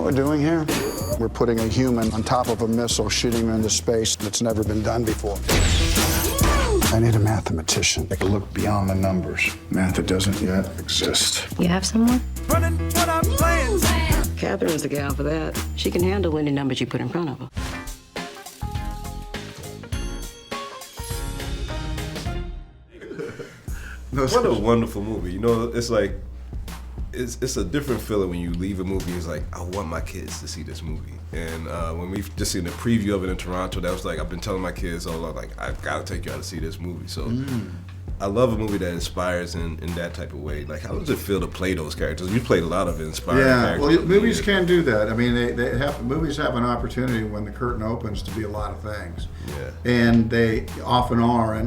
we're doing here? We're putting a human on top of a missile, shooting him into space. It's never been done before. I need a mathematician that can look beyond the numbers. Math that doesn't yet exist. You have someone? Running what I'm playing. Catherine's the gal for that. She can handle any numbers you put in front of her. What a wonderful movie. You know, it's like, it's a different feeling when you leave a movie. It's like, I want my kids to see this movie. And when we've just seen the preview of it in Toronto, that was like, I've been telling my kids all along, like, I've got to take you out to see this movie. So I love a movie that inspires in that type of way. Like, how does it feel to play those characters? You played a lot of inspiring characters. Yeah, well, movies can do that. I mean, movies have an opportunity when the curtain opens to be a lot of things. Yeah. And they often are,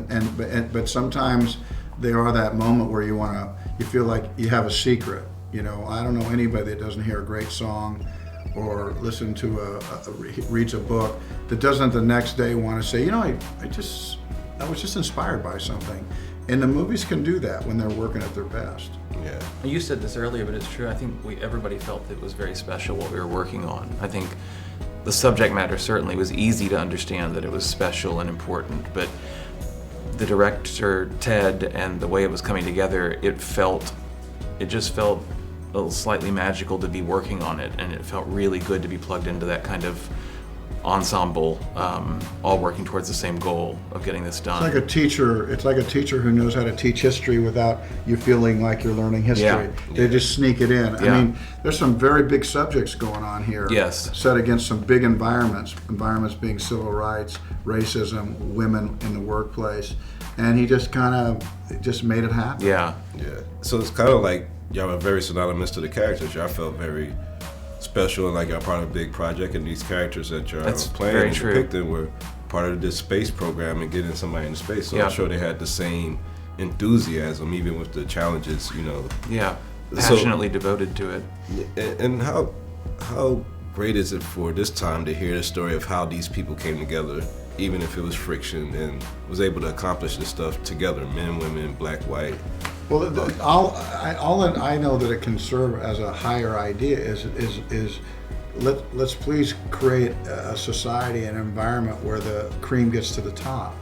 but sometimes they are that moment where you feel like you have a secret. You know, I don't know anybody that doesn't hear a great song or listen to reads a book that doesn't the next day want to say, you know, I was just inspired by something. And the movies can do that when they're working at their best. Yeah. You said this earlier, but it's true. I think everybody felt it was very special what we were working on. I think the subject matter certainly was easy to understand that it was special and important, but the director, Ted, and the way it was coming together, it just felt a little slightly magical to be working on it, and it felt really good to be plugged into that kind of ensemble, all working towards the same goal of getting this done. It's like a teacher who knows how to teach history without you feeling like you're learning history. Yeah. They just sneak it in. Yeah. I mean, there's some very big subjects going on here. Yes. Set against some big environments being civil rights, racism, women in the workplace. And he just just made it happen. Yeah. Yeah. So it's kind of like y'all are very synonymous to the characters. Y'all felt very special and like y'all part of a big project, and these characters that y'all playing and depicting were part of this space program and getting somebody into space. So I'm sure they had the same enthusiasm, even with the challenges, you know. Yeah. Passionately devoted to it. And how great is it for this time to hear the story of how these people came together, even if it was friction, and was able to accomplish this stuff together, men, women, black, white. Well, all I know that it can serve as a higher idea is let's please create a society, an environment where the cream gets to the top.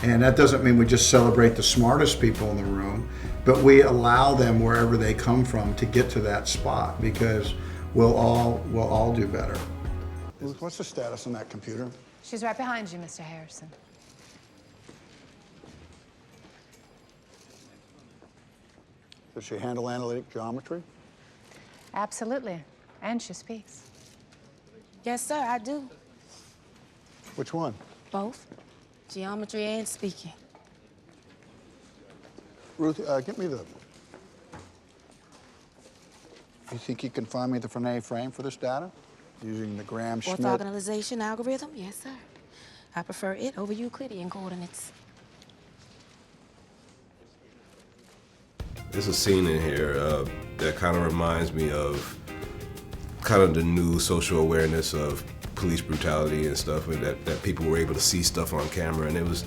And that doesn't mean we just celebrate the smartest people in the room, but we allow them wherever they come from to get to that spot, because we'll all do better. What's the status on that computer? She's right behind you, Mr. Harrison. Does she handle analytic geometry? Absolutely. And she speaks. Yes, sir, I do. Which one? Both. Geometry and speaking. Ruth, get me the... You think you can find me the Frenet frame for this data? Using the Graham-Schmidt... Orthogonalization algorithm? Yes, sir. I prefer it over Euclidean coordinates. There's a scene in here that kind of reminds me of kind of the new social awareness of police brutality and stuff, and that people were able to see stuff on camera. And it was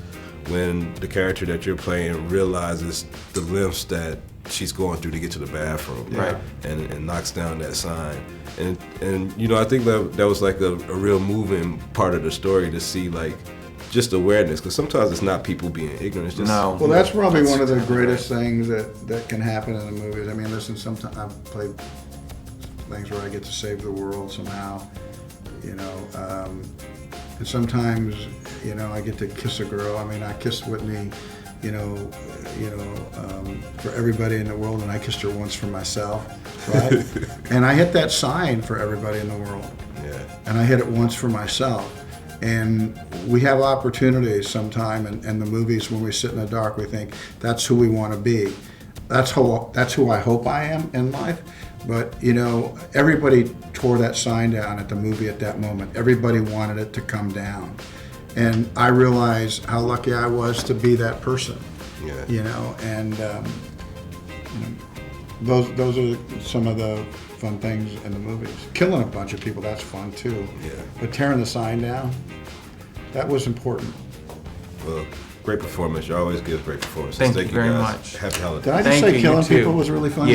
when the character that you're playing realizes the lengths that she's going through to get to the bathroom, right, and knocks down that sign. And you know, I think that was like a real moving part of the story, to see like just awareness, because sometimes it's not people being ignorant. It's just, no. Well, that's probably one of the greatest things that can happen in the movies. I mean, listen, sometimes I've played things where I get to save the world somehow, you know, and sometimes, you know, I get to kiss a girl. I mean, I kissed Whitney, for everybody in the world, and I kissed her once for myself, right? And I hit that sign for everybody in the world. Yeah. And I hit it once for myself. And we have opportunities sometime in the movies when we sit in the dark, we think, that's who we want to be. That's who I hope I am in life. But, you know, everybody tore that sign down at the movie at that moment. Everybody wanted it to come down. And I realized how lucky I was to be that person. Yeah. You know, and those are some of the fun things in the movies. Killing a bunch of people, that's fun too. Yeah. But tearing the sign down, that was important. Well, great performance. You always give great performances. Thank you very guys. much. Happy holidays. Did I just Thank say you, killing you too. people was really fun? Yeah.